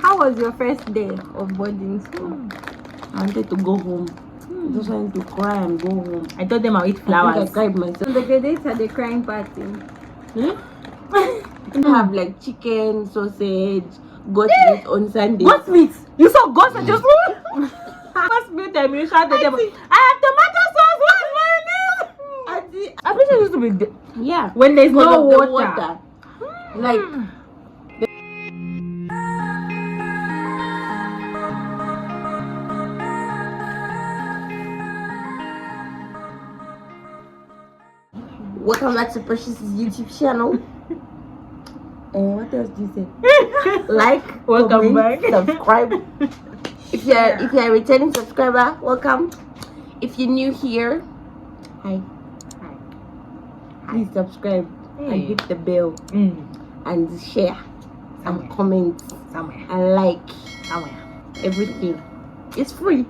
How was your first day of boarding school? I wanted to go home. I just wanted to cry and go home. I told them I'll eat I flowers. cried myself. On the grade 8 had a crying party. You have like chicken, sausage, goat meat on Sunday. Goat meat? You saw goats and just goat meat and you shot the table. I have tomato sauce. What's my name? I wish it used to be Yeah. when there's Because no of the water. Like welcome back to Precious's YouTube channel. And what else do you say? Like, Welcome comment, back. subscribe. If you're a returning subscriber, welcome. If you're new here, hi. Please subscribe and hit the bell and share and comment Somewhere. and like Somewhere. everything. It's free.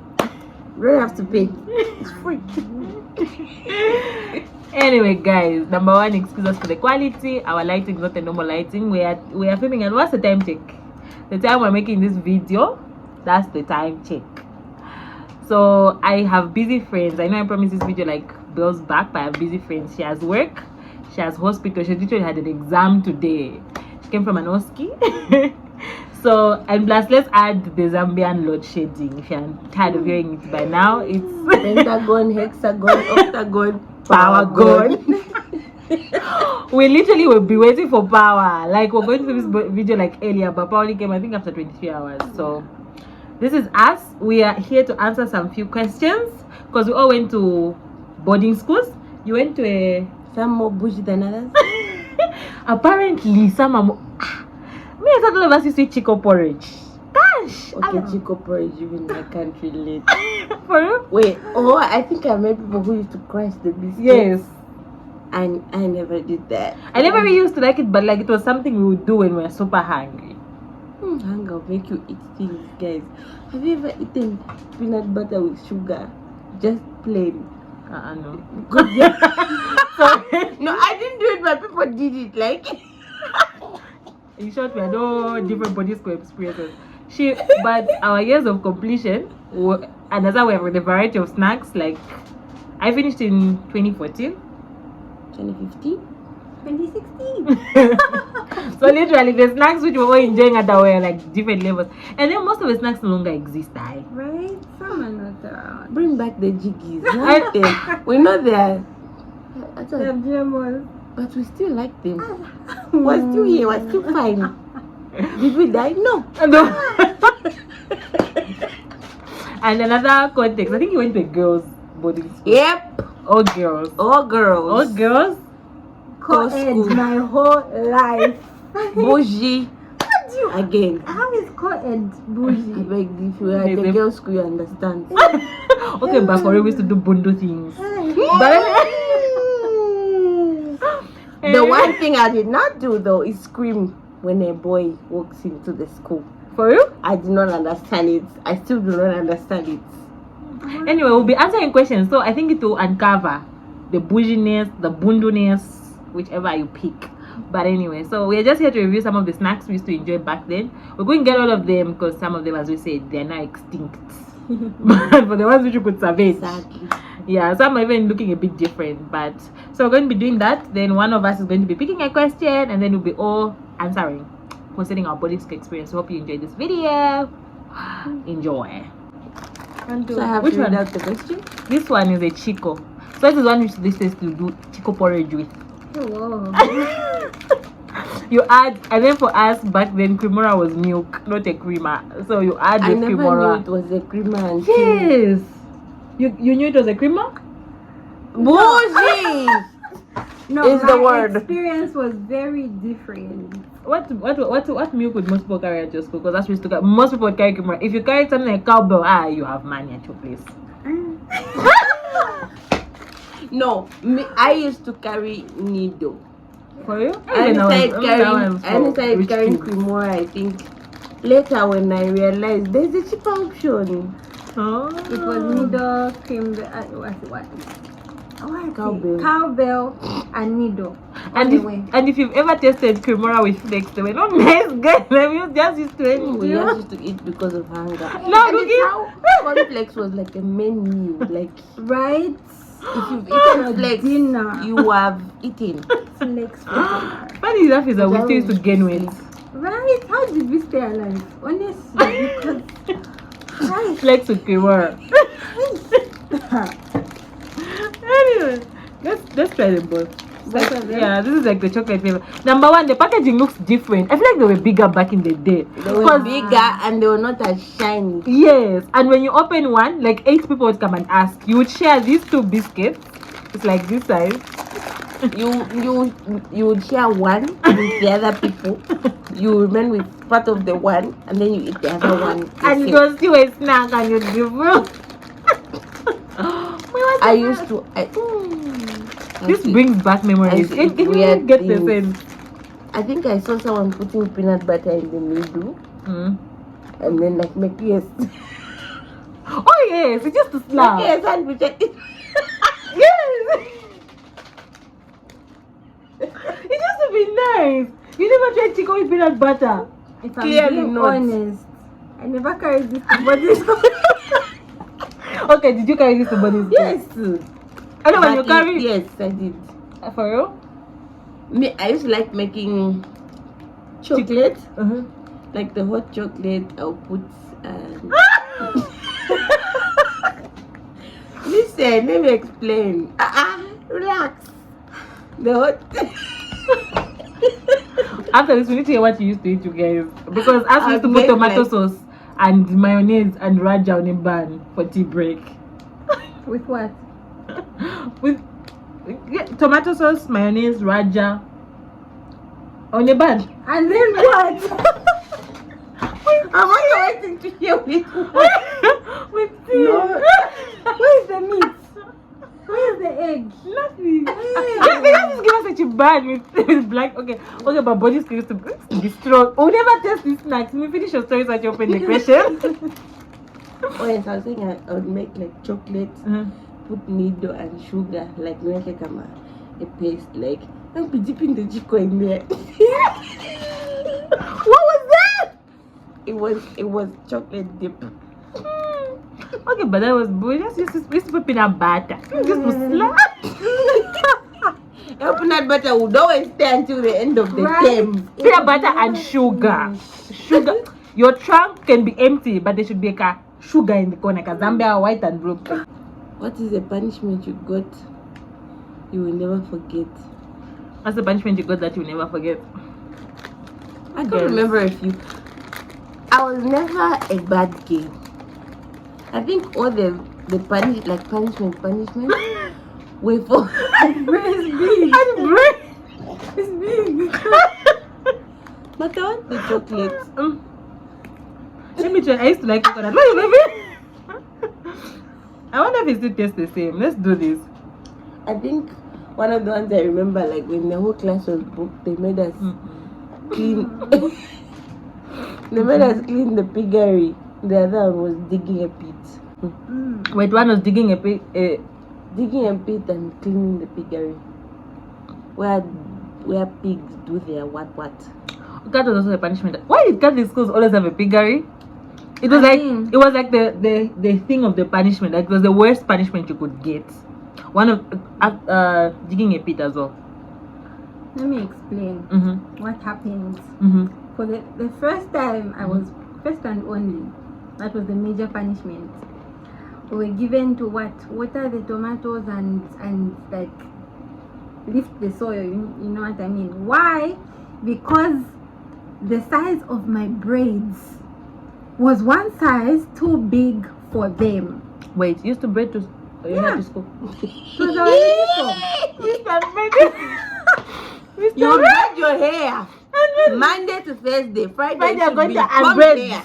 You don't have to pay. It's free. Anyway, guys, number one, excuse us for the quality. Our lighting is not a normal lighting. We are filming, and what's the time check? The time we're making this video, that's the time check. So I have busy friends. I know I promised this video like bills back, but I have busy friends. She has work, she has hospital. She literally had an exam today. She came from an OSCE. So, and plus, let's add the Zambian load shedding. If you're tired of hearing it by now, it's Pentagon, hexagon, octagon, power gone. We literally will be waiting for power. Like, we're going to do this video like earlier, but power only came, I think, after 23 hours. So this is us. We are here to answer some few questions because we all went to boarding schools. You went to a some more bougie than others. apparently some are more. Me, I thought all of us used to eat chico porridge. Gosh. Okay, chico porridge, even I can't relate. For real? Wait, I think I met people who used to crush the biscuits. Yes. And I never did that. I never really used to like it, but like it was something we would do when we were super hungry. Hunger will make you eat things, guys. Have you ever eaten peanut butter with sugar? Just plain. No. Good. No, I didn't do it, but people did it. Like, In short, we had no different body school experiences. But our years of completion, and that's how we have with a variety of snacks. Like, I finished in 2014. 2015? 2016. So literally, the snacks which we were enjoying at our were like different levels, and then most of the snacks no longer exist. Right? Some are not around. Bring back the jiggies. We know they are. They're GMOs. But we still like them. We're still here. We're still fine. Did we die? No. No. And another context, I think you went to a girls' boarding school. Yep. All girls. All girls. All girls. Co-ed my whole life. Bougie. Again. How is co-ed bougie? I beg, if you are at the girls' school, you understand. Okay, but for real, we used to do bondo things. The one thing I did not do though is scream when a boy walks into the school. For real? I do not understand it. I still do not understand it. Anyway, we'll be answering questions, so I think it will uncover the bouginess, the bundoness, whichever you pick. But anyway, so we're just here to review some of the snacks we used to enjoy back then. We're going to get all of them because some of them, as we said, they're now extinct. But for the ones which you could salvage, Exactly. yeah, some are even looking a bit different. But so we're going to be doing that. Then one of us is going to be picking a question, and then we'll be all answering concerning our boarding school experience. So hope you enjoyed this video. Enjoy. So I have Which to read one? out the question. This one is a chico. So this is one which this is to do chico porridge with. Whoa. You add, and then for us back then, cremora was milk, not a creamer. So you add the I never cremora. knew it was a creamer until Yes. You knew it was a creamer? bougie. No, Is the my word. experience was very different. What milk would most people carry at your school? Because that's what we used to carry. Most people would carry cremora. If you carry something like cowbell, you have money at your place. No, I used to carry needle. For you? I started carrying cremora, I think. Later when I realized there's a cheaper option. Oh. It was needle, cream, what? Cowbell. Cowbell and needle. And if you've ever tasted cremora with flakes, they were not nice, guys. We just used to anyway. We just used to eat because of hunger. No, and it's how cornflakes was like a main meal. Like, Right? if you've eaten flakes, dinner. you have eaten. Flakes for dinner. Funny enough is that we still used to gain weight. Right? How did we stay alive? Honestly, because right. Flakes with cremora. Anyway, let's try them both. Both of them? Yeah, this is like the chocolate flavor. Number one, the packaging looks different. I feel like they were bigger back in the day. They were bigger and they were not as shiny. Yes, and when you open one, like 8 people would come and ask. You would share these 2 biscuits. It's like this size. You would share one with the other people. You remain with part of the one, and then you eat the other one. And it was still a snack, and you'd be full. I used to. This brings back memories. Can you get the sense? I think I saw someone putting peanut butter in the middle, and then like make yes. Oh yes, it's just a slap. Yes, sandwich. Yes. It used to be nice. You never tried chicken with peanut butter. If I'm Clearly being not. honest, I never carried this to body school. Okay, did you carry this to body school? Yes. I know when you carry. Yes, I did. For real? Me, I used to like making chocolate, Uh-huh. like the hot chocolate. I'll put. Listen, let me explain. Relax. The hot. After this, we need to hear what you used to eat, you guys. Because us used to put beg, tomato like- sauce and mayonnaise and raja on a bun for tea break. With what? With tomato sauce, mayonnaise, raja on a bun. And then what? I'm only waiting to hear with With tea. No. Where's the meat? Where's the egg? Nothing. They just give us such a bun with black. Okay, but body skill used to be strong. We'll never taste these snacks. We finish your story so that you open the question. Oh yes, I was saying I would make like chocolate, put needle and sugar, like make like a paste, like I'll be dipping the chico in there. What was that? It was chocolate dip. Okay, but that was we just used to put peanut butter. Just was slap. Peanut butter would always stay until the end of the term. Peanut butter and sugar. Sugar. Your trunk can be empty, but there should be a sugar in the corner. Like a Zambia white and blue. What is the punishment you got? You will never forget. What's the punishment you got that you'll never forget? I can't remember a few. I was never a bad kid. I think all the punishment were for It's big. It's big. but I want the chocolate. Let me try. I used to like coconut. Wait, baby. I wonder if it still tastes the same. Let's do this. I think one of the ones I remember, like when the whole class was booked, they made us clean. They made us clean the piggery. The other one was digging a pit. Wait, one was digging a pit. Digging a pit and cleaning the piggery. Where pigs do their what? That was also a punishment. Why did Catholic schools always have a piggery? It was like the thing of the punishment. Like it was the worst punishment you could get. One of digging a pit as well. Let me explain what happened. For the first time, I was first and only. That was the major punishment. We were given to water the tomatoes and like lift the soil. You know what I mean? Why? Because the size of my braids was one size too big for them. Wait, you used to braid to you had to school. So they were uniform. You braid your hair Monday to Thursday. Friday you're should going be to comb braids. hair.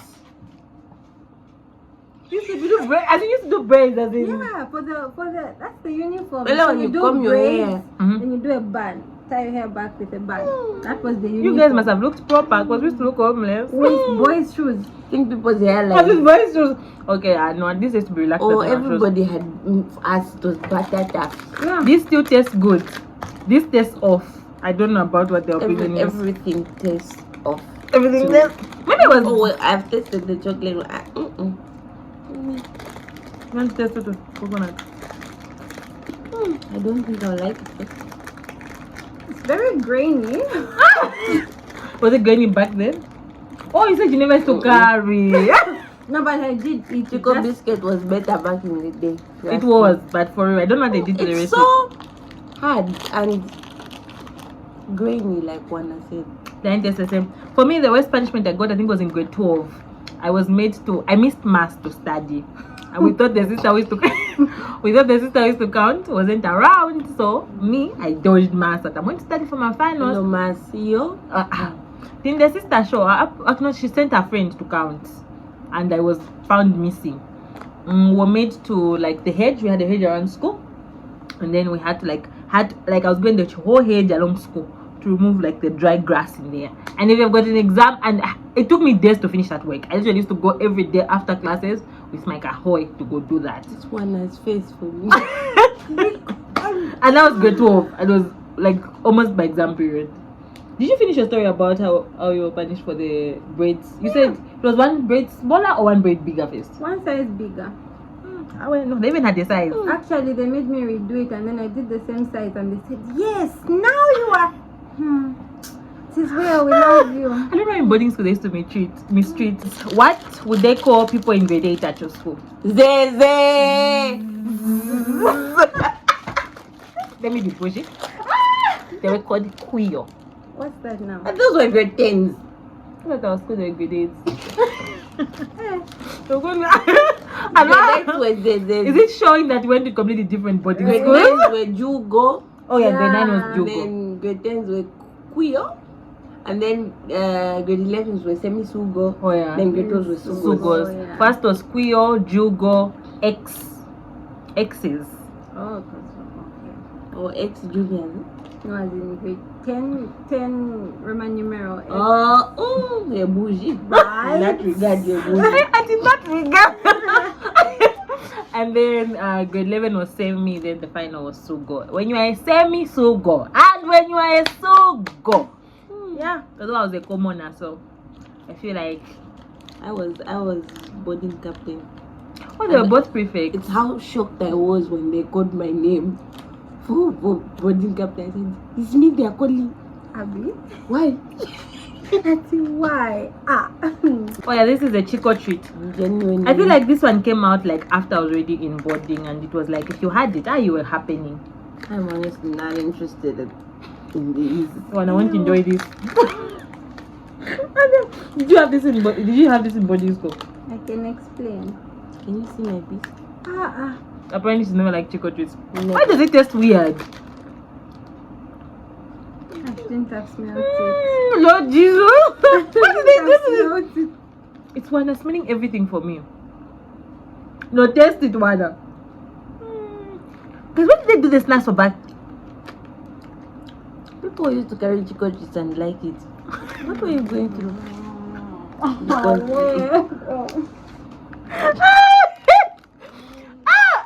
You used to do braids. I think you used to do braids as in. Yeah, for the that's the uniform. Well, So when you comb your braids, hair. then you do a bun. Tie your hair back with a bun. That was the uniform. You guys must have looked proper because we used to look homeless. With boys' shoes. I think people's hair What is like. boys shoes? Okay, I know this used to be relaxed. Oh, everybody had asked those butter taps. Yeah. This still tastes good. This tastes off. I don't know about what the opinion is. Everything tastes off. Everything So- there. Maybe it was. Oh, well, I've tasted the chocolate one. You want to taste it with coconut? I don't think I'll like it. It's very grainy. Was it grainy back then? Oh, you said you never used to carry. No, but I did eat it. Chico That's- biscuit was better back in the day. It was, but for real, I don't know what they did to the It's recipe. so hard and grainy, like Juana said. Then just the same. For me, the worst punishment I got, I think, was in grade 12. I missed maths to study. And we thought the sister used to count wasn't around. So I dodged maths. I went to study for my finals. No Masio. Then the sister no, she sent her friend to count, and I was found missing. We were made to like the hedge. We had a hedge around school, and then we had to I was going the whole hedge along school to remove like the dry grass in there. And if I've got an exam, and it took me days to finish that work. I usually used to go every day after classes with my Ahoy to go do that. This Juana's face for me. And that was grade 12. It was like almost my exam period. Did you finish your story about how you were punished for the braids? You said it was one braid smaller or one braid bigger first? One size bigger. No, they even had the size. Actually, they made me redo it, and then I did the same size, and they said, "Yes, now you are." This is where we love you. I don't know, in boarding school they used to mistreat. What would they call people in grade 8 at your school? Zeze. Let me be pushy. They were called queer. What's that now? And those were grade 10s. I thought our school they were grade 8. Grade 8s were Zeze. Is it showing that we went to completely different boarding Grade schools? 9s were Jugo. Oh yeah, grade 9 was Yeah. Jugo. Then grade 10s were Quio. And then grade 11s were Semi-Sugo. Oh yeah. Then grade 12s were Sugos. Sugos. Oh, yeah. First was Quio, Jugo, X's. Oh, Or X Juniors. no, as in grade 10 Roman numeral. You're bougie. Right. In that regard, you're bougie. I did not regard. And then grade 11 was Semi, then the final was Sugo. When you are a Semi, Sugo. And when you are a Sugo. Yeah. Although I was a commoner, so I feel like I was boarding captain. they were both prefects. It's how shocked I was when they called my name for boarding captain. I said, "It's me they are calling." Abby. Why? That's why. Oh yeah, this is a Chico treat. Genuinely. I feel like this one came out like after I was already in boarding, and it was like if you had it, you were happening. I'm honestly not interested in these. Oh, and I want to enjoy this. Did you have this in boarding school? I can explain. Can you see my piece? Apparently she's never like Chico treats. No. Why does it taste weird? I shouldn't have smelled it. Lord Jesus. What is I this? smelled it. It's Wanda smelling everything for me. No, taste it, Wanda. Because when did they do the snacks for back? People used to carry chico cheese and like it. What were you going through?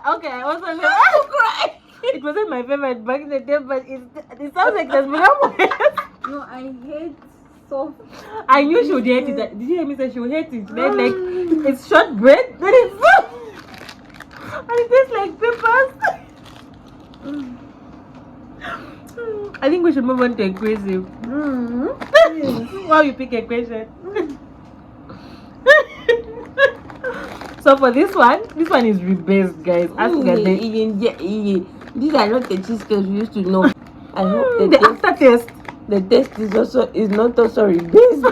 Okay, I was going to cry. It wasn't my favorite back in the day, but it sounds like there's more. No, I hate soft. I knew she would hate it. Did you hear me say she would hate it? Then like it's short bread, then it's soft. And it tastes like peppers. I think we should move on to a crazy. Why you pick a question? So for this one is rebased, guys. These are not the cheesecakes we used to know. I hope the aftertaste. the taste is not also rebased.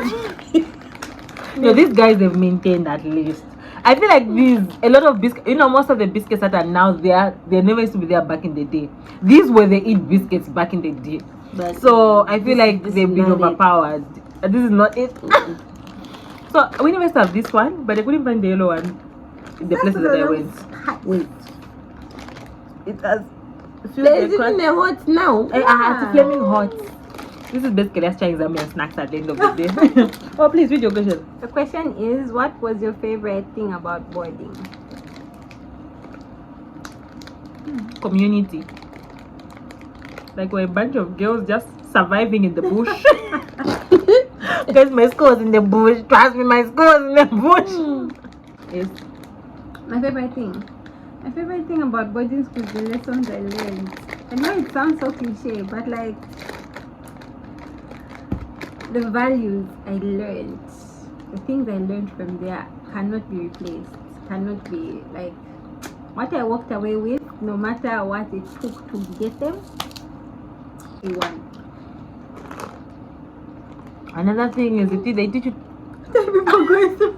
No, these guys have maintained at least. I feel like a lot of biscuits, most of the biscuits that are now there, they never used to be there back in the day. These were the eat biscuits back in the day. But So I feel like this they've is been not it. overpowered. This is not it. So we never have this one, but I couldn't find the yellow one in the places that I went. wait, It has there's even a hot now. it's flaming hot. This is basically us trying Zambian snacks at the end of the day. Oh, please read your question. The question is, what was your favorite thing about boarding? Community. Like we're a bunch of girls just surviving in the bush. Because my school was in the bush. Trust me, my school was in the bush. Yes. My favorite thing about boarding school is the lessons I learned. I know it sounds so cliche, but like the values I learned, the things I learned from there cannot be replaced. Cannot be like what I walked away with, no matter what it took to get them. We won. Another thing is they teach you. People going through.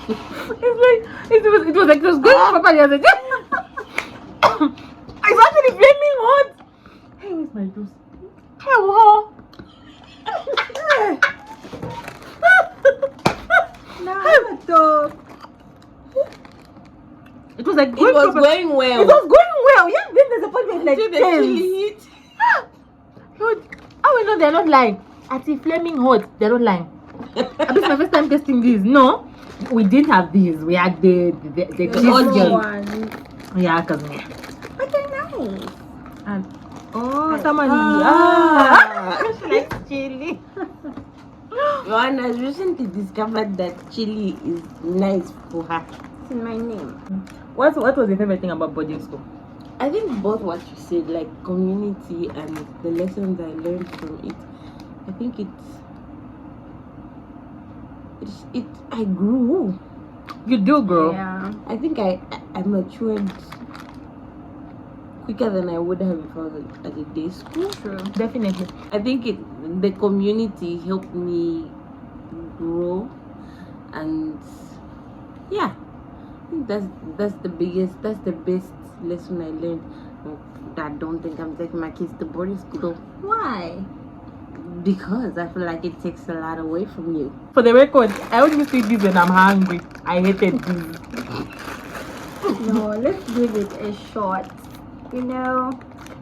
It was like it was going properly as a day. It's actually flaming hot. Hey, where's my juice? Hey, wow. It was like It was going well. It was going well. Yeah, then there's a point where it's like Until the chili hit. Lord, how we know they're not lying? At the flaming hot, they're not lying. This is my first time testing these. No, we didn't have these. We had the cheese girl. One. Yeah, cause me. But they're nice. And someone she likes chili. Joanna has recently discovered that chili is nice for her. It's in my name. What was your favorite thing about boarding school? I think both what you said, like community and the lessons I learned from it. I think I grew. You do grow. Yeah. I think I matured quicker than I would have if I was at a day school. True. Definitely. I think the community helped me grow, and yeah, I think that's the best lesson I learned. I don't think I'm taking my kids to boarding school though. Why? Because I feel like it takes a lot away from you. For the record, I only see these when I'm hungry. I hated these. No, let's give it a shot. You know,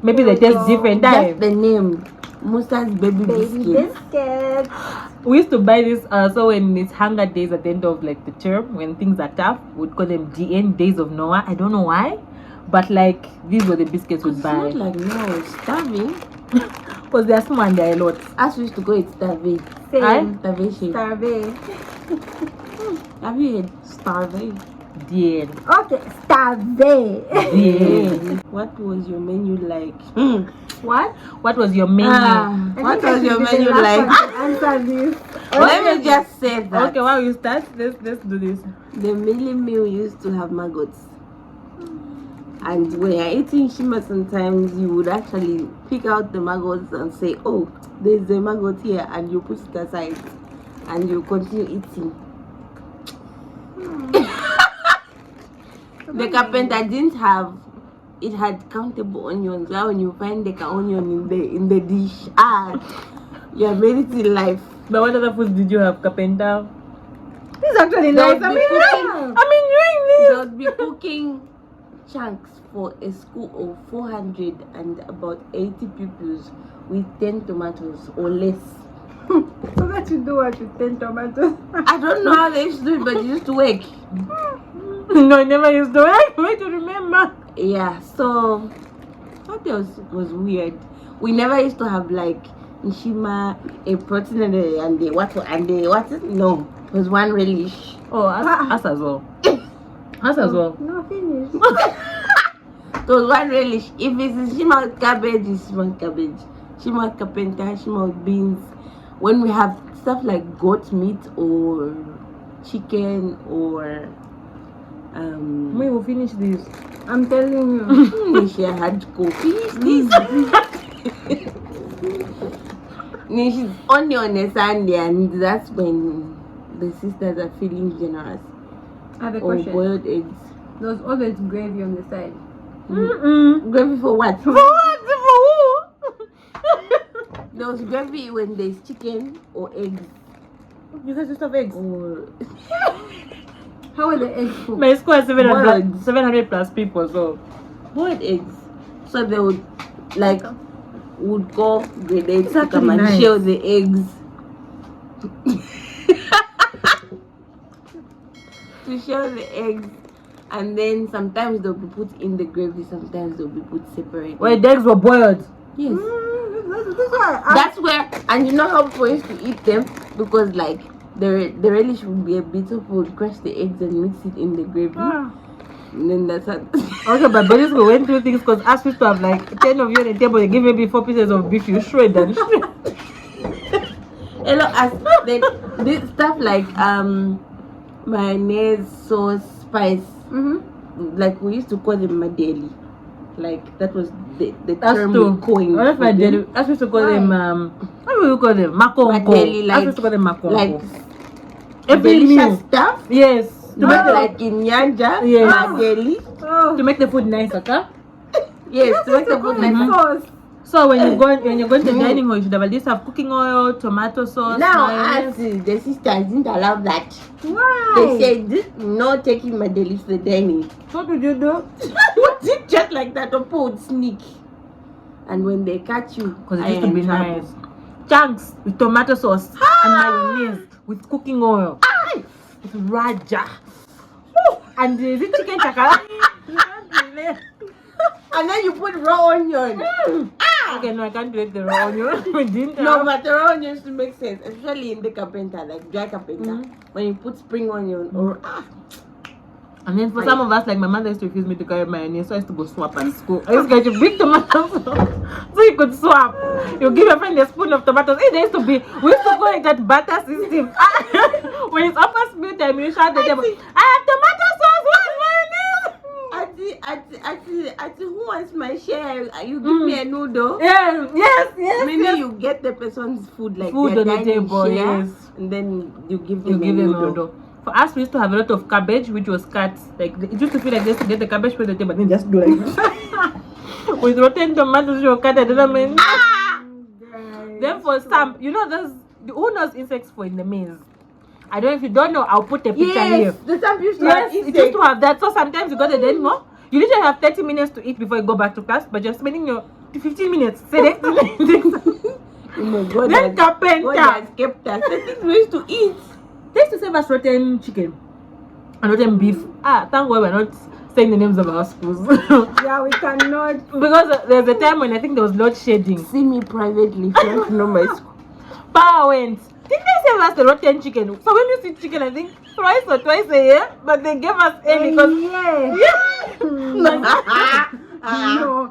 Maybe they taste different. That's the name. Musa's baby biscuit. biscuits. We used to buy this so when it's hunger days at the end of like the term, when things are tough, we'd call them DN, days of Noah. I don't know why, but like these were the biscuits we'd It's buy. not like no starving. Because they're small and they're a lot. As we used to go, it's starving. Same. Starvation. Starve. Have you heard starving? DN. Okay, starve. DN. What was your menu like? What? What was your menu? What was your menu like? Answer this. Let me just say that. Okay, while you start, let's do this. The mealy meal used to have maggots. And when you're eating shima, sometimes you would actually pick out the maggots and say, oh, there's a maggot here, and you put it aside and you continue eating. The carpenter didn't have, it had countable onions. Now when you find the onion in the dish, you have made it in life. But what other foods did you have, Carpenter? This is actually nice. I'm enjoying this. They would be cooking chunks for a school of 400 and about 80 pupils with 10 tomatoes or less. So that you do what with 10 tomatoes. I don't know how they used to do it, but it used to work. No, I never used to. I wait to remember. Yeah, so what else was weird? We never used to have like nshima, a protein and the what no, it was one relish. Oh, us as well. Us as well. No, finish. It was one relish. If it's nshima with cabbage, it's shima with cabbage. Shima with carpenter, shima with beans. When we have stuff like goat meat or chicken or We will finish this. I'm telling you. Nisha had to go finish this. Nisha's only on a Sunday, and that's when the sisters are feeling generous. I have a Or question. boiled eggs. There's always gravy on the side. Gravy for what? For what? For who? There was gravy when there's chicken or eggs. You guys just have eggs. Or How are the eggs cooked? My school has 700, Boiled. 700 plus people, so. boiled eggs. So they would would go grade 8 It's to come actually and nice. shell the eggs. To shell the eggs, and then sometimes they'll be put in the gravy, sometimes they'll be put separate. Where the eggs were boiled. Yes. That's why That's where, and you know how people used to eat them because like the relish would be a bit of food, crush the eggs and mix it in the gravy. And then that's how. Okay, but this we went through things because as we used to have like 10 of you on the table, they give maybe 4 pieces of beef, you shred and shred. As this stuff like mayonnaise, sauce, spice. Like we used to call them madeli. Like that was the term we coined. As we used to call them what do we call them? Makonko. Madeli, like, As we used to call them makonko. Like every delicious meal. stuff. Yes. To make like in Nyanja, Yes. madeli. To make the food nice, okay? Yes, to make the food like sauce. So when you're going to the dining hall, you should have at least have cooking oil, tomato sauce. Now, mayonnaise. as the sisters didn't allow that. Why? They said no taking madeli to the dining. What did you do? What did just like that? Opo would sneak. And when they catch you, Because it I used to am be in trouble. nice. Chunks with tomato sauce and mayonnaise with cooking oil. With raja. And is it chicken chakala? And then you put raw onion. Okay, no, I can't do it the raw onion. We didn't No, have. but the raw onions to make sense, especially in the carpenter, like dry carpenter. When you put spring onion or And then for some of us, like my mother used to refuse me to carry mayonnaise, so I used to go swap at school. I used to get a big tomato sauce, so you could swap. You give your friend a spoon of tomatoes. Hey, there used to be, we used to go like that butter system. When it's upper meal time, you shout at the table, I have tomato sauce, where's mayonnaise? Who wants my share? You give me a noodle. Yeah, yes. Maybe you get the person's food like Food their on the dining table, share, yes. and then you give You them give a them noodle. noodle. For us, we used to have a lot of cabbage, which was cut. Like it used to feel like they used to get the cabbage for the table, but then just do like this. With rotten tomatoes, you cut it. Then for some, you know, who knows insects for in the maize? I don't know if you don't know. I'll put a picture here. The some used to Yes, have it used insects. to have that. So sometimes you got the dining hall. You literally have 30 minutes to eat before you go back to class, but you're spending your 15 minutes sitting. Oh my God, Then God carpenter. has kept us. The things we used to eat. They used to serve us rotten chicken and rotten beef. Thank God we're not saying the names of our schools. Yeah, we cannot. Because there's a time when I think there was load shedding. See me privately, friends know my school. Power went. Didn't they serve us the rotten chicken? So when you see chicken, I think twice or twice a year, but they gave us egg because No,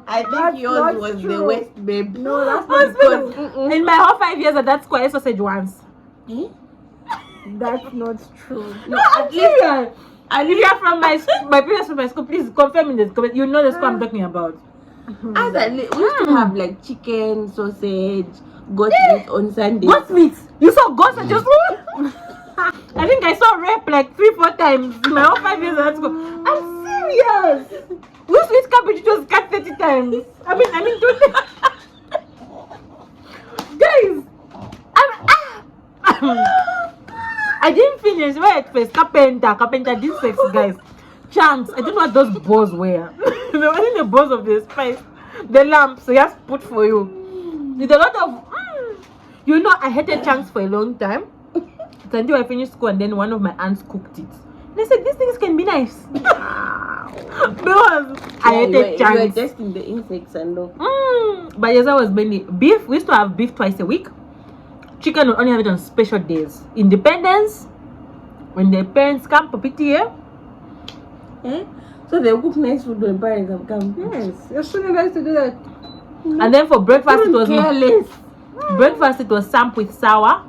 I that's think yours not was the true. West, babe. No, that's I was not true. feeling- in my whole 5 years at that school, I ate sausage once. That's not true. No, at least If you are from my previous from my school, please confirm in the comment. You know the school I'm talking about. as we used to have like chicken, sausage, goat meat on Sunday. Goat meat. You saw goats and just. I think I saw rape like 3-4 times in my whole 5 years at school. I'm serious. We used to eat cabbage, it was cut 30 times. I mean 20. Guys, I didn't finish. Wait first. Carpenter did sex, guys. Chunks. I don't know what those balls were. I think the balls of the spice, the lamp. So just put for you. With a lot of. You know, I hated chunks for a long time. Until I finished school, and then one of my aunts cooked it. And I said, these things can be nice. Because I hated chunks. You were testing the insects and all. But yes, I was mainly beef. We used to have beef twice a week. Chicken would only have it on special days. Independence, when the parents come for PTA. So they cook nice food when parents have come. Yes, you're supposed to do that. And then for breakfast, it was careless. breakfast. It was samp with sour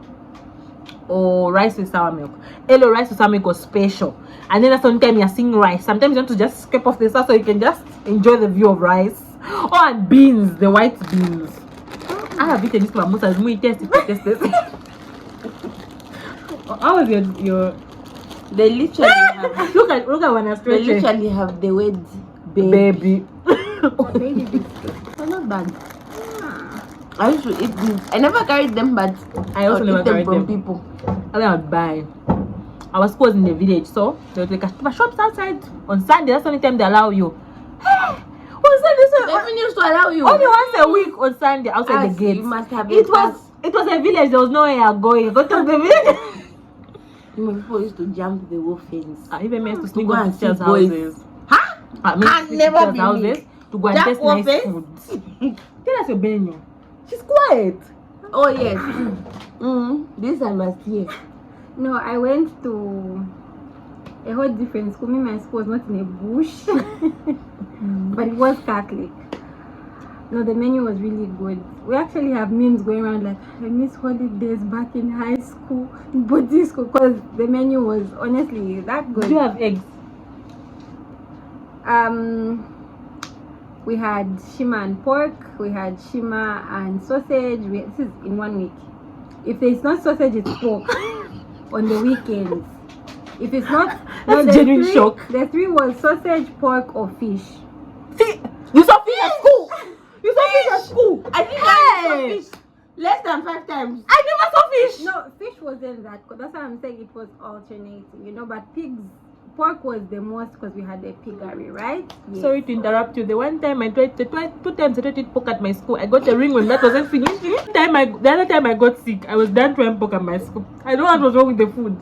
or rice with sour milk. Hello, rice with sour milk was special. And then sometimes you're seeing rice. Sometimes you want to just scrape off the sauce so you can just enjoy the view of rice. Oh, and beans, the white beans. I have eaten this one. As we taste it. How was your? They literally have. Look at when I They stretch it. literally have the words Baby. Baby biscuit. Oh, not bad. I used to eat these. I never carried them, but I also would never eat them carried from them. people. I would buy. Our school was in the village, so there was like a shops outside on Sunday. That's the only time they allow you. On Sunday, They even used to allow you. only once a week on Sunday outside the gate. You must have It was a village. There was nowhere you are going. Go to the village. People used to jump the wall fence. I even managed to sneak go on and teachers' see boys. houses. Huh? I mean, Can never be me. houses to go and Jump taste wall nice fence? food. Tell us your menu. She's quiet. Oh yes. This I must hear. No, I went to a whole different school. My school was not in a bush, but it was Catholic. No, the menu was really good. We actually have memes going around like, I miss holidays back in high school, in boarding school, because the menu was honestly that good. Do you have eggs? We had shima and pork, we had shima and sausage. This is in 1 week. If it's not sausage, it's pork on the weekends. If it's not, That's a genuine shock. The 3 was sausage, pork, or fish. You saw fish at school. You saw fish at school. I think I saw fish less than 5 times. I never saw fish. No, fish wasn't that. That's why I'm saying it was alternating, you know. But pork was the most because we had a piggery, right? Yes. Sorry to interrupt you. The one time I tried, 2 times I tried to eat pork at my school. I got a ring when that wasn't finished. The other time I got sick, I was done trying pork at my school. I don't know what was wrong with the food.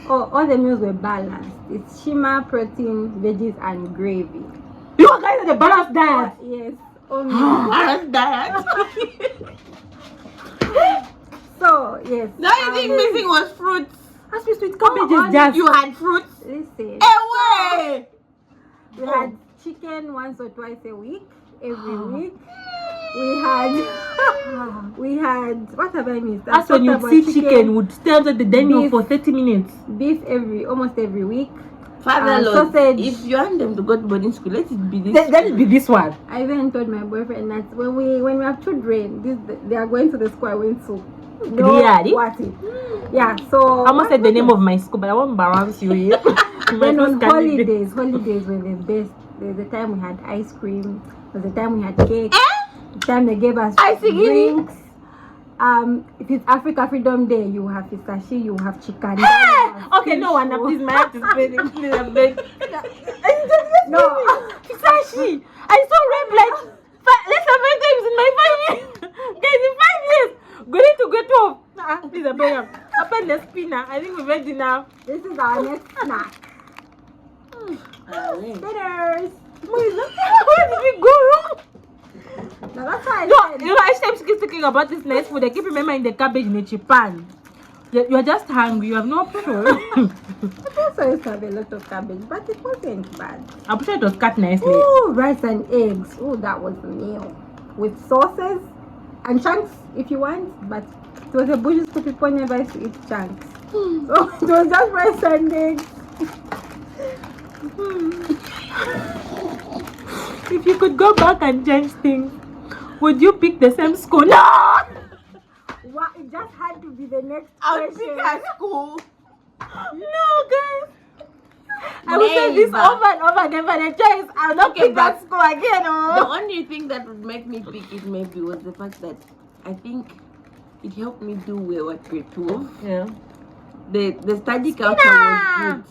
Oh, all the meals were balanced. It's shima, protein, veggies, and gravy. You guys are the balanced diet. Yes. Only. Balanced diet. So yes. The only thing missing was fruits. As we sweet cabbage is just. You had fruits. Listen. Away. We had chicken once or twice a week. Every week. We had what have I missed? That's when you see chicken would stand at the dining for 30 minutes. Beef almost every week. Father Lord, sausage. if you want them to go to boarding school, let it be this. Let it be this one. I even told my boyfriend that when we have children, they are going to the school I went to. No, Really? what it? Yeah, so I almost said the name of my school, but I won't embarrass you here. Then on holidays were the best. There's the time we had ice cream. There's the time we had cake. The time they gave us drinks. If it's Africa Freedom Day, you have fisashi, you have chicken. Okay, no one, please, my heart is paining. Please, I'm begging. No, Fisashi! I saw rape like less than 5 times in my 5 years. Guys, in 5 years, going to get off. Please, I'm begging. Open the spinner. I think we've ready now. this is our next snack. Spinners. Where did we go wrong? Now that's why I No, said. you know, each time she keeps thinking about this nice food, I keep remembering the cabbage in the pan. You're just hungry, you have no option. I also used to have a lot of cabbage, but it wasn't bad. I'm sure it was cut nicely. Ooh, rice and eggs. Oh, that was a meal. With sauces and chunks if you want, but it was a Buddhist school, people never used to eat chunks. So it was just rice and eggs. If you could go back and change things, would you pick the same school? No! What? It just had to be the next I'll question. pick at school. No, guys. I will say this over and over again, but the choice, I'll not pick that school again. The Oh. only thing that would make me pick it maybe was the fact that I think it helped me do well at grade 12. Yeah. The study culture was good.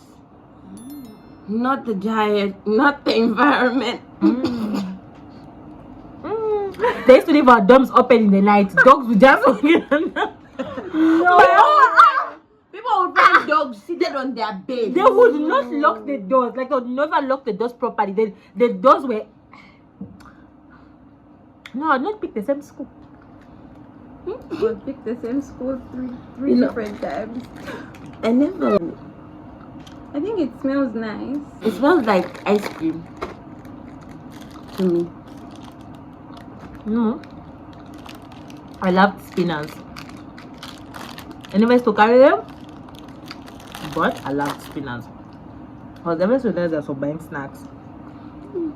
Not the diet, not the environment. They used to leave our dorms open in the night. Dogs would just walk in. No. People would find dogs seated on their bed. They would not lock the doors. Like, they would never lock the doors properly. The doors were... No, I'd not pick the same school. We picked the same school three different times. I never. I think it smells nice. It smells like ice cream to me. No. I loved spinners. I never used to carry them, but I loved spinners. I was never so nice for buying snacks. No,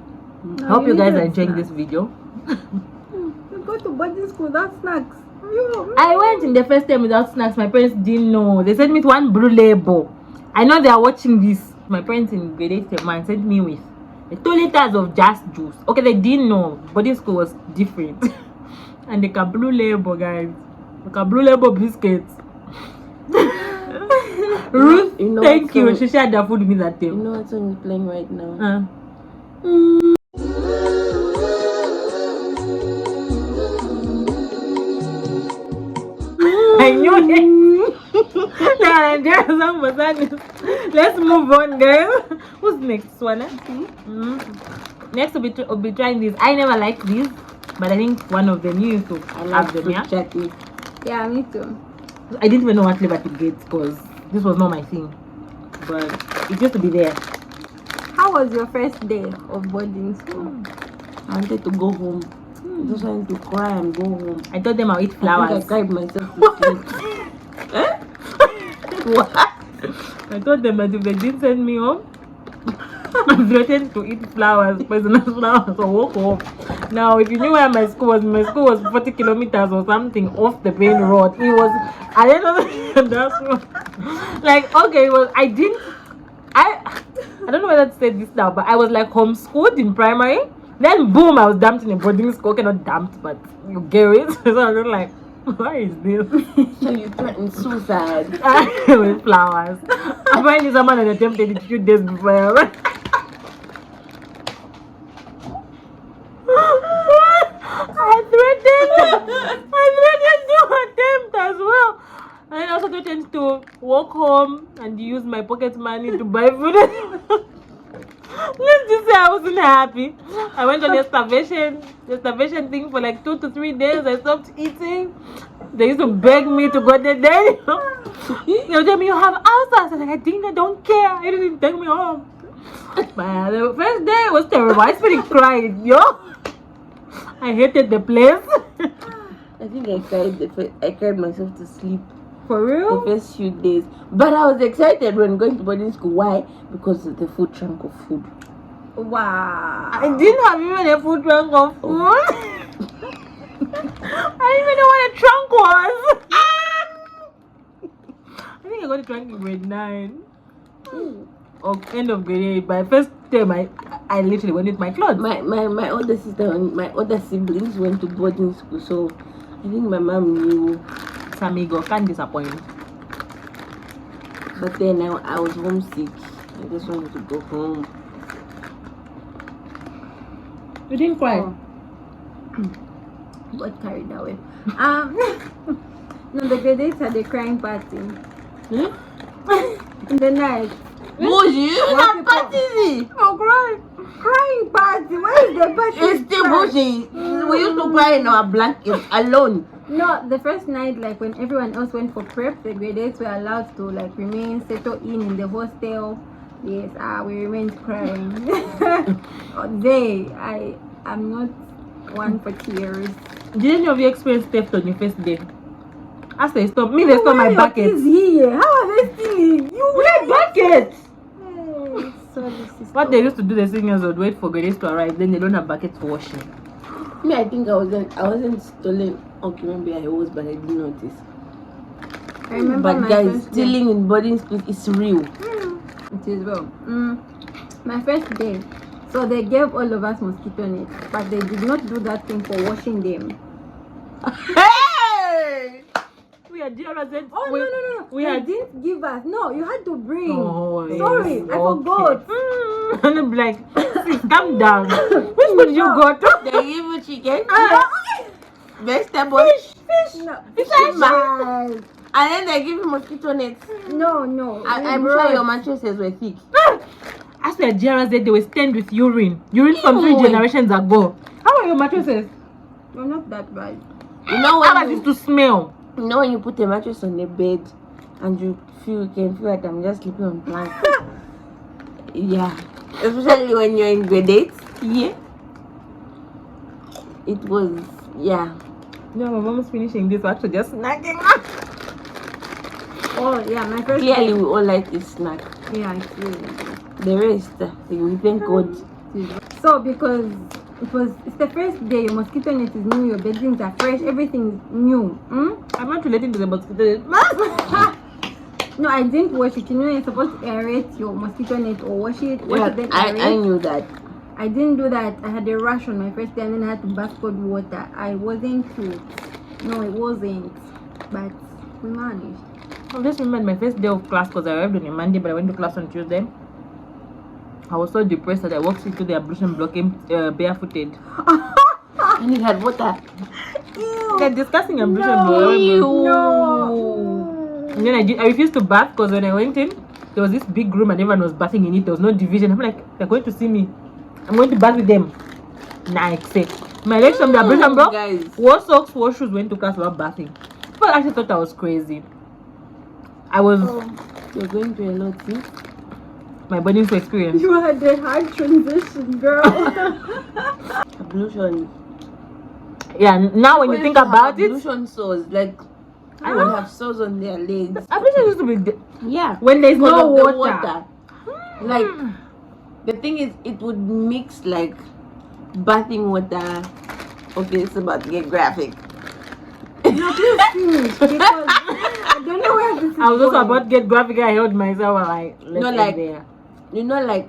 I hope you guys are needed enjoying snacks. this video. You go to boarding school without snacks. You. I went in the first time without snacks. My parents didn't know. They sent me to one blue label. I know they are watching this. My parents in grade 8 man sent me with 2 liters of just juice. Okay, they didn't know. Boarding school was different. And the blue label, guys. The blue label biscuits. Ruth, You know thank what you. song- She shared the food with me that day. You know what song is playing right now? I knew it. Nah, there's some for sadness. Let's move on, guys. Who's next one? Next we'll be trying these. I never liked these, but I think one of them you used to I have like them, fruit yeah? chutney. Yeah, me too. I didn't even know what flavor to get because this was not my thing. But it used to be there. How was your first day of boarding school? I wanted to go home. I just wanted to cry and go home. I told them I'll eat I flowers. cried myself to sleep. Eh? What? I told them that if they didn't send me home, I threatened to eat flowers, poisonous flowers, or walk home. Now, if you knew where my school was 40 kilometers or something off the main road. It was, I don't know, that's what, like, okay, it was, I don't know whether to say this now, but I was like homeschooled in primary. Then, boom, I was dumped in a boarding school. Okay, not dumped, but you get it. So I was like, why is this? So you threatened suicide. With flowers. Apparently, someone had attempted it a few days before. I threatened to attempt as well. And I also threatened to walk home and use my pocket money to buy food. Let's just say I wasn't happy. I went on the starvation thing for like 2 to 3 days. I stopped eating. They used to beg me to go there. They would tell me you have ulcers. I was like, I don't care. You didn't take me home. But the first day was terrible. I started crying, yo. I hated the place. I think I cried myself to sleep. For real? The first few days. But I was excited when going to boarding school. Why? Because of the food trunk of food. Wow. I didn't have even a food trunk of food. I didn't even know what a trunk was. I think I got a trunk in grade 9. Or end of grade 8. By first term, I literally went with my clothes. My older sister and my older siblings went to boarding school, so I think my mom knew. Samigo, can't disappoint. But then I was homesick. I just wanted to go home. You didn't cry? Oh. Got carried away. No, the grade 8 had a crying party. In the night. Bougie? What That party? Oh, crying party. Where is the party? It's still bougie. We used to cry in our blanket alone. No, the first night, like when everyone else went for prep, the grade 8s were allowed to like remain, settle in the hostel. Yes, we remained crying. I'm not one for tears. Did any of you experience theft on your first day? I say stop. Me, they stole my bucket. Is here? How are they stealing? My bucket! Hey, sorry, sister. What they used to do, the seniors would wait for grades to arrive, then they don't have buckets for washing. Me, I think I wasn't stolen. Okay, maybe I was, but I didn't notice. I remember But my guys, first stealing in boarding school is real. It is well. My first day, so they gave all of us mosquito nets, but they did not do that thing for washing them. Hey! We had DRZ. Oh no! We They had. didn't give us. No, you had to bring. Oh, Sorry, yes, I forgot. And I'm like, sis, calm down. Which one did you go to? They give you chicken, Okay. vegetables, Fish. No. fish, Yes. and then they give you mosquito nets. No. I'm sure your mattresses were thick. I swear, DRZ, they were stained with urine. Urine from 3 Ew. generations ago. How are your mattresses? You're not that bad. You know How when does you, it to smell? you know when you put a mattress on the bed and you can feel like I'm just sleeping on blanket. Yeah, especially when you're in grade 8. Yeah, it was No, my mom was finishing this, actually just snacking. Oh yeah, my first Clearly, day. we all like this snack. Yeah, it's really good. The rest, we thank God. So because it's the first day, your mosquito net is new, your beddings are fresh, everything is new. I'm not relating to the mosquito. No, I didn't wash it. You know, you're supposed to aerate your mosquito net or wash it. Wash Yeah, it, then I aerate. knew that. I didn't do that. I had a rash on my first day and then I had to bath cold water. I wasn't cute. No, it wasn't. But we managed. I just remember my first day of class because I arrived on a Monday, but I went to class on Tuesday. I was so depressed that I walked into the ablution block barefooted. And it had water. They're discussing ablution No. block. No. And then I refused to bath because when I went in, there was this big room and everyone was bathing in it. There was no division. I'm like, they're going to see me. I'm going to bath with them. Nah, except my next time the abrasion, bro. Guys, Wore socks, wore shoes, went to class without bathing. People actually thought I was crazy. I was. you're going through a lot, see? My boarding school experience. You had a hard transition, girl. Ablution. Yeah, now when you think about it, ablution sores, like I would have sores on their legs. ablution used to be Yeah, when there's because no of the water. Like the thing is, it would mix like bathing water. Okay, it's about to get graphic. No, please finish because I don't know where this is I was also going. about to get graphic. I held myself and like, let's No, end like- there. You know, like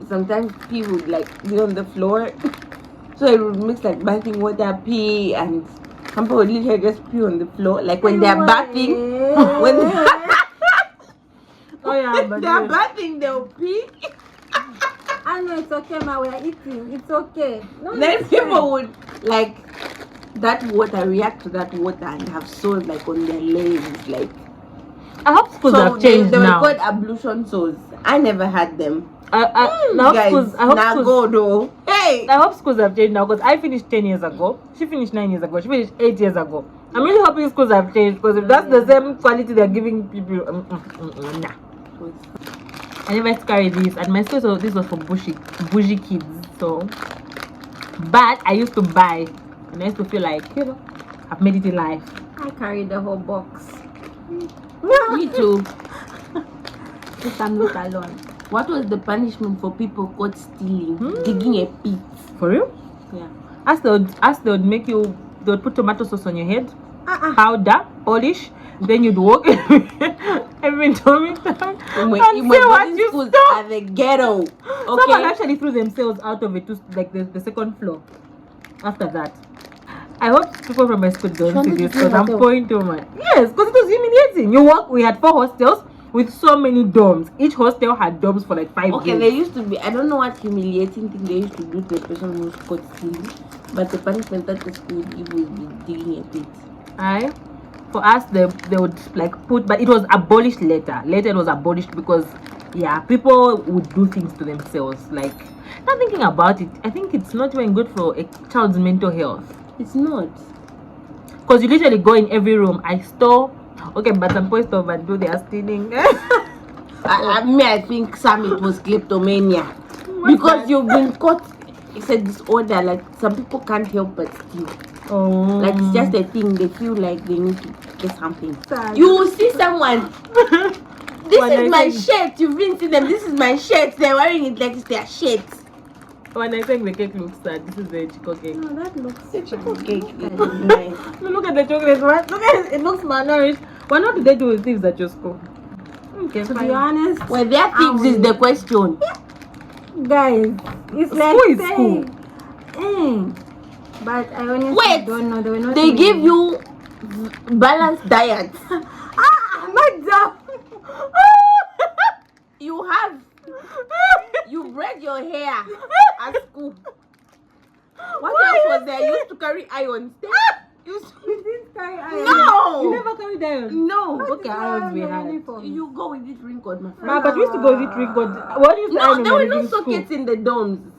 sometimes pee would like be on the floor, so it would mix like bathing water, pee, and some people would literally just pee on the floor. Like when they're bathing, when Oh yeah, but they're yes. bathing, they'll pee. I know it's okay, ma. We are eating. It's okay. No, Then it's people fine. would like that water react to that water and have sores like on their legs, like. I hope schools So have changed they were now. called ablution sores. I never had them. I hope Guys, schools. I hope now schools. go though. Hey. I hope schools have changed now because I finished 10 years ago. She finished 9 years ago. She finished 8 years ago. I'm really hoping schools have changed because if that's the same quality they're giving people, nah. I never used to carry this, and my school, so this was for bougie kids. So, but I used to buy, and I used to feel like, you know, I've made it in life. I carried the whole box. Me too. But I'm not alone. What was the punishment for people caught stealing? Digging a pit. For real? Yeah. As they would make you, they would put tomato sauce on your head, powder, polish, then you'd walk every time and My say what you schools stole. are the ghetto. Someone Okay. actually threw themselves out of it to like the second floor. After that, I hope people from my school don't see this because I'm going to my yes, because it was humiliating. You walk. We had 4 hostels with so many dorms. Each hostel had dorms for like 5 Okay, years. there used to be, I don't know what humiliating thing they used to do to the person who was caught stealing, but the punishment that the school would give would be digging a pit. Aye. For us, they would like put, but it was abolished later. Later, it was abolished because, yeah, people would do things to themselves. Like, not thinking about it, I think it's not even good for a child's mental health. It's not. Because you literally go in every room. I stole, okay, but some boys overdo their stealing. I think Sam, it was kleptomania. Because you've been caught, it's a disorder, like some people can't help but steal. Oh. Like it's just a thing, they feel like they need to get something. Sad. You will see someone, this When is I my say- shirt, you've been seeing them, this is my shirt, they're wearing it like it's their shirt. When I think the cake looks sad, this is the Chico cake. No, that looks The Chico fine. cake Look is at it. nice. Look at the chocolate, right? Look at it, it looks malnourished. What not do they do with thieves at your school? Okay, To be fine. honest, Well, their thieves is the question. guys, it's School like is saying, but I honestly Wait, don't know. They were not. They give you balanced diet. Madam. You braid your hair at school. What else was there? You used to carry irons. You didn't carry iron. No. You never carried iron. No. Okay, irons we had. You go with this ring code, my friend. Ma, but we used to go with it God. What used to No, iron there were when we no in school? sockets in the domes.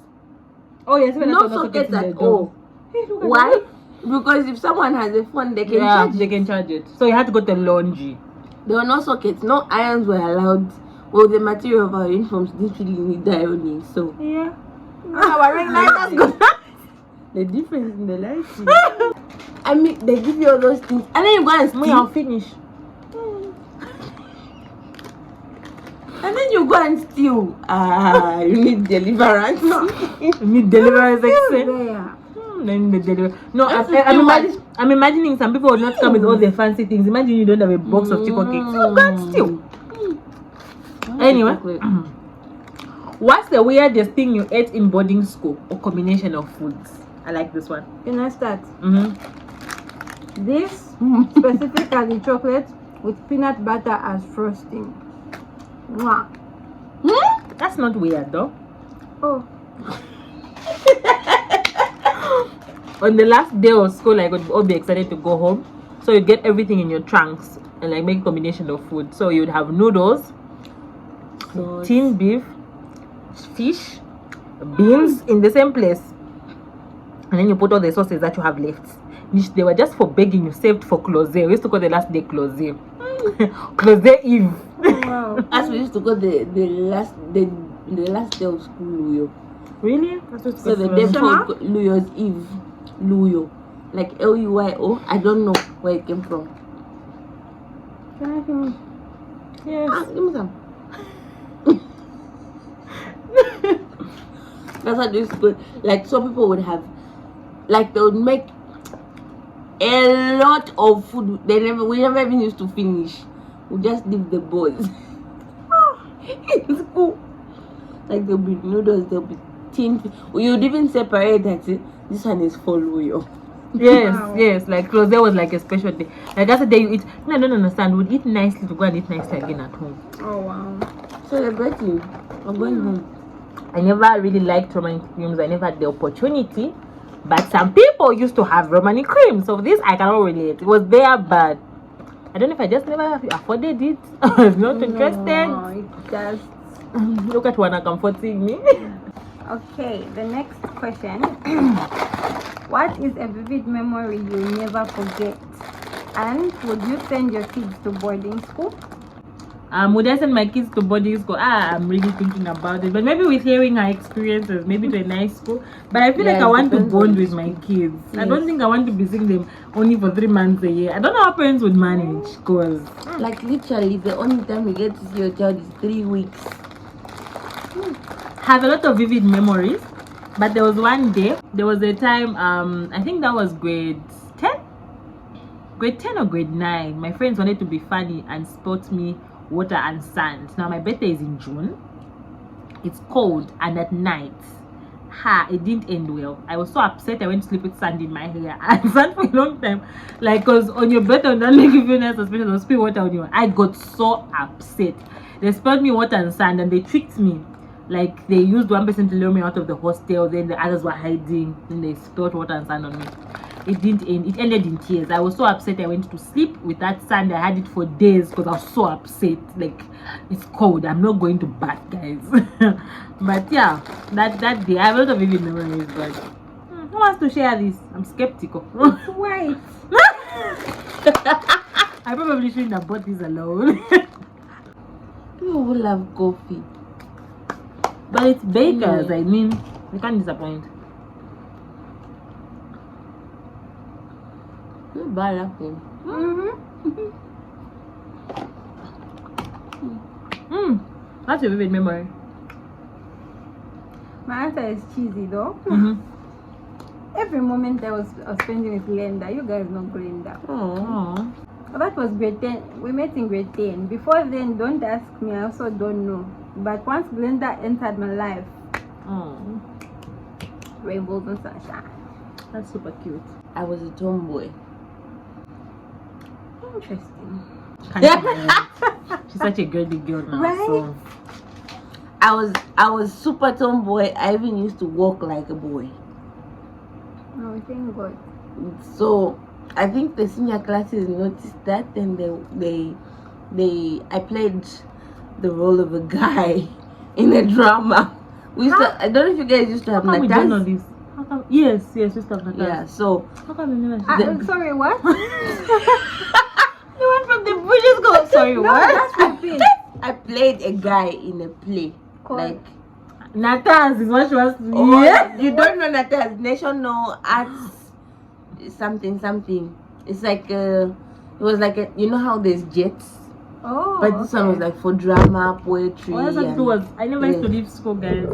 Oh yes, when I No saw sockets in the at door. all. Hey, look at Why? that. Because if someone has a phone, they can Yeah, charge they it. can charge it. So you had to go to laundry. There were no sockets. No irons were allowed. Well, the material of our uniforms didn't really need ironing, so. Yeah. Our ring light has gone. The difference in the lighting. I mean, they give you all those things, and then you go and Me, I'll steal. finish. And then you go and steal. You need deliverance. You need deliverance exit. Yeah. Then the deliver. No, That's the I'm imagining some people would not come with all the fancy things. Imagine you don't have a box of chicken cakes. You can't steal. Anyway, what's the weirdest thing you ate in boarding school or combination of foods? I like this one. Can I start? Mm-hmm. This specifically chocolate with peanut butter as frosting. Mwah. That's not weird though. Oh, On the last day of school, like, would all be excited to go home. So you get everything in your trunks and like make a combination of food. So you'd have noodles, So tinned beef, fish, beans in the same place, and then you put all the sauces that you have left. Which they were just for begging you, saved for close. We used to call the last day close. Close Eve. Wow. As we used to go the last day of school, Luyo. Really? So the day before Luyo's Eve, Luyo, like Luyo. I don't know where it came from. Can I finish? Yes. Give me some. That's how this good. Like some people would have, like they would make a lot of food. We never even used to finish. We just leave the bowls. It's cool. Like there'll be noodles, there'll be tin. You'd even separate that. This one is for Luyo. Yes, Wow. yes. Like close there was like a special day. Like that's the day you eat. No, I don't understand. We'd eat nicely to go and eat nicely again at home. Oh wow. Celebrating. I'm going home. I never really liked Romani creams. I never had the opportunity. But some people used to have Romani cream. So this I cannot relate. It was there, but I don't know if I just never afforded it. I was not interested. No, it just. Look at one comforting me. Okay, the next question. What is a vivid memory you'll never forget? And would you send your kids to boarding school? Would I send my kids to boarding school? I'm really thinking about it. But maybe with hearing her experiences, maybe to a nice school. But I feel like I want to bond with my kids. Yes. I don't think I want to be seeing them only for 3 months a year. I don't know how parents would manage. Cause like literally the only time you get to see your child is 3 weeks. Have a lot of vivid memories. But there was one day, there was a time, I think that was grade 10? Grade 10 or grade 9. My friends wanted to be funny and sport me water and sand. Now my birthday is in June. It's cold and at night it didn't end well. I was so upset. I went to sleep with sand in my hair and sand for a long time, like, because on your birthday on that make you feel nice, especially they'll spill water on you. I got so upset. They spilled me water and sand and they tricked me. Like they used one person to lure me out of the hostel, then the others were hiding, then they spilled water and sand on me. It didn't end. It ended in tears. I was so upset. I went to sleep with that sand. I had it for days because I was so upset. Like, it's cold. I'm not going to bath, guys. But yeah, that day I have a lot of vivid memories. But who wants to share this? I'm skeptical. It's white. I probably shouldn't have bought this alone. People will love coffee. But it's bakers. I mean, you can't disappoint. That's a vivid memory. My answer is cheesy though. Every moment I was spending with Glenda, you guys know Glenda. Oh. That was grade 10. We met in grade 10. Before then, don't ask me, I also don't know. But once Glenda entered my life, rainbows and sunshine. That's super cute. I was a tomboy. Interesting. She's such a girly girl now. Right? So. I was super tomboy. I even used to walk like a boy. No, thank God. So I think the senior classes noticed that, and I played the role of a guy in a drama. I don't know if you guys used to have How come we don't know natas. this? How come? Yes, we used to have natas. Yeah, so How come we never? Sorry, what? The one from the British girl. Sorry, No, what? that's repeat. I played a guy in a play. Called- Like, Natas is what she wants to be. oh, you don't know natas? National Arts something. It's like it was like you know how there's jets, Oh, but this one was like for drama, poetry. What else and- was? I never used to leave school, guys.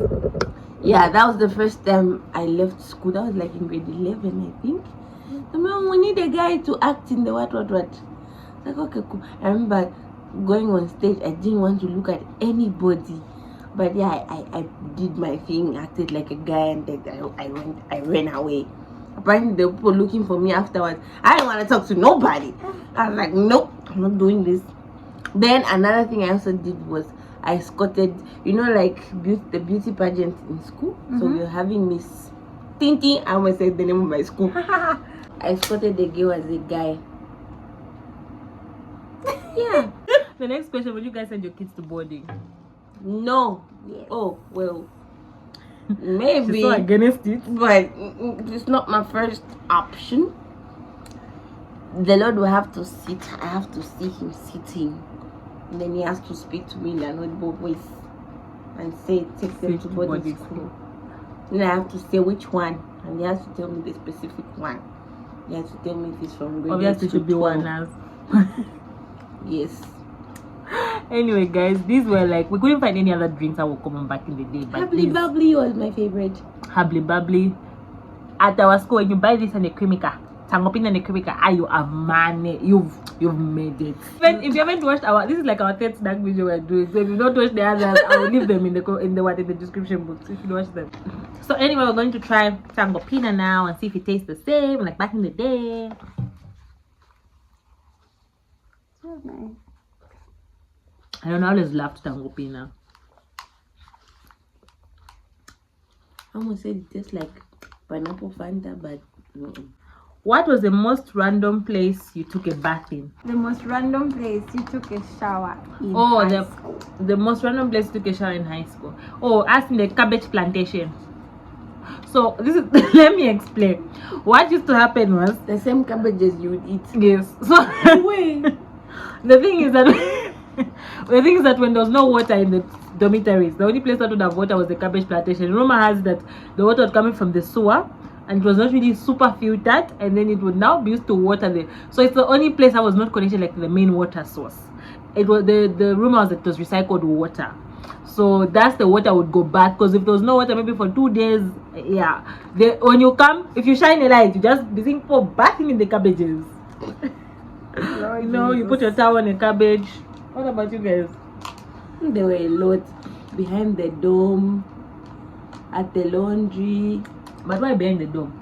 Yeah, that was the first time I left school. That was like in grade 11, I think. The mom, we need a guy to act in the what. Like, okay, cool. I remember going on stage. I didn't want to look at anybody, but yeah, I did my thing, acted like a guy, and then I ran away. Apparently, the people looking for me afterwards. I didn't want to talk to nobody. I was like, nope, I'm not doing this. Then another thing I also did was I escorted, you know, like the beauty pageant in school. So we were having Miss Tinty. I almost said the name of my school. I escorted the girl as a guy. Yeah. The next question: would you guys send your kids to boarding? No. Yes. Oh well. Maybe. She's so against it. But it's not my first option. The Lord will have to sit. I have to see him sitting. And then he has to speak to me in an audible voice and say, take them to boarding school. Then I have to say which one. And he has to tell me the specific one. He has to tell me if it's from grade Obviously, to should be 12. one now. Yes. Anyway, guys, these were like, we couldn't find any other drinks that were common back in the day. But Hubbly Bubbly was my favorite. Hubbly Bubbly. At our school, when you buy this and a Kremika, Tangopin and a Kremika, you have money. You've made it. If you haven't watched this is like our third snack video we're doing. So if you don't watch the others, I will leave them in the description box if you watch them. So anyway, we're going to try Tangopina now and see if it tastes the same like back in the day. So nice. I don't know, I always loved Tangopina. I almost said it tastes like pineapple Fanta, but no. What was the most random place you took a bath in? The most random place you took a shower in. Oh, high school. the most random place you took a shower in high school. Oh, ask me the cabbage plantation. So this is let me explain. What used to happen was The same cabbages you would eat. yes. So Wait. the thing is that when there was no water in the dormitories, the only place that would have water was the cabbage plantation. Rumor has that the water was coming from the sewer, and it was not really super filtered, and then it would now be used to water the. So it's the only place that was not connected like to the main water source. It was the rumor was that it was recycled water. So that's the water would go bad, because if there was no water maybe for 2 days, yeah, when you come, if you shine a light, you just be thinking for bathing in the cabbages. Lord You know, you Jesus. put your towel on a cabbage. What about you guys? There were a lot behind the dome, at the laundry. But why behind the dome?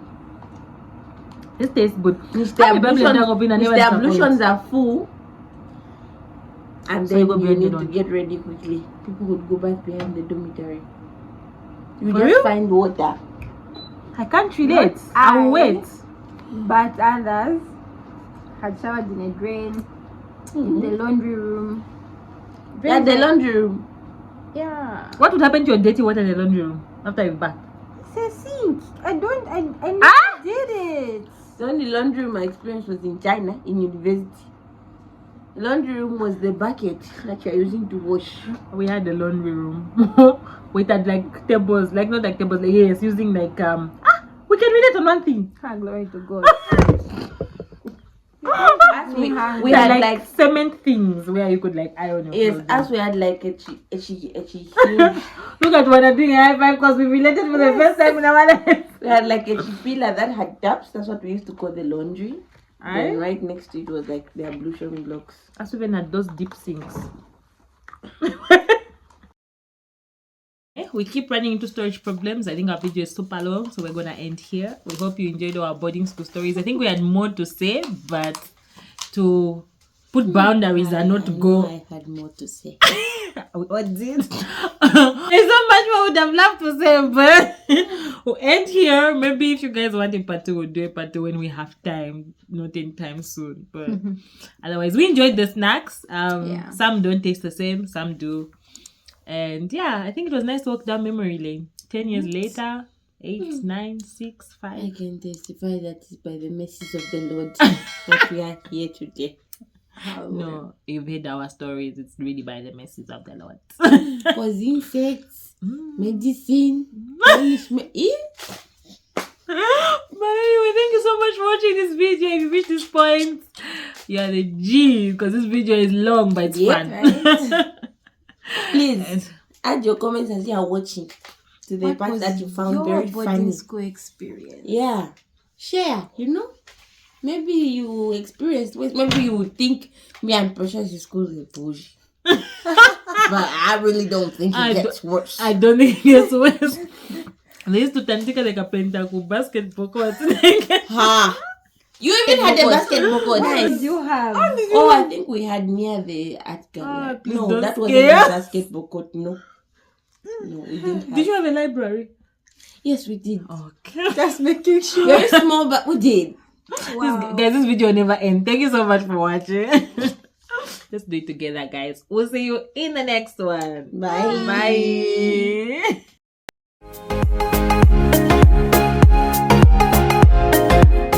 This tastes good. The ablutions are full. And So then you go you behind the need to laundry. get ready quickly. People would go back behind the dormitory. You For just real? find water. I can't relate. Not I will I. wait. But others had showered in a drain, in the laundry room. Yeah, the laundry room. Yeah. What would happen to your dirty water in the laundry room after you bath? It's a sink. I never Ah! did it. The only laundry room I experienced was in China, in university. The laundry room was the bucket that you're using to wash. We had the laundry room. We had like tables, like not like tables, like yes, using like we can relate on one thing. Glory to God. We had had like cement things where you could like iron your yes, clothes. as we had like a huge. Look at what I'm doing a high five because we related for the first time in our life. We had like a pillar that had taps. That's what we used to call the laundry. Aye. Then right next to it was like the ablution blocks. As even at those deep sinks. We keep running into storage problems. I think our video is super long, so we're gonna end here. We hope you enjoyed our boarding school stories. I think we had more to say, but to put boundaries and not go. I had more to say. What did? There's so much more I would have loved to say, but we'll end here. Maybe if you guys want a part 2, we'll do a part 2 when we have time, not anytime soon. But otherwise, we enjoyed the snacks. Yeah. Some don't taste the same, some do. And yeah, I think it was nice to walk down memory lane. 10 years later, 8, 9, 6, 5. I can testify that it's by the mercies of the Lord that we are here today. No, you've heard our stories. It's really by the mercies of the Lord. Cause insects, medicine, punishment. But anyway, thank you so much for watching this video. If you reached this point, you are the G, because this video is long, but it's fun. Right? Please add your comments as you are watching to the part that you found very funny. School experience? Yeah, share. You know, maybe you experienced. Maybe you would think me and Precious in school is bullshit. But I really don't think it gets worse. I don't think it gets worse. They used to tandika like a pentacle basketball court. Ha! You even had a basketball court. What Nice. did you have? Oh, I think we had near the art gallery. please No, don't that wasn't scare. a basketball court. No, we didn't have. Did you have a library? Yes, we did. Okay. Just making sure. Very small, but we did. Wow. Guys, this video never ends. Thank you so much for watching. Let's do it together, guys. We'll see you in the next one. Bye. Bye.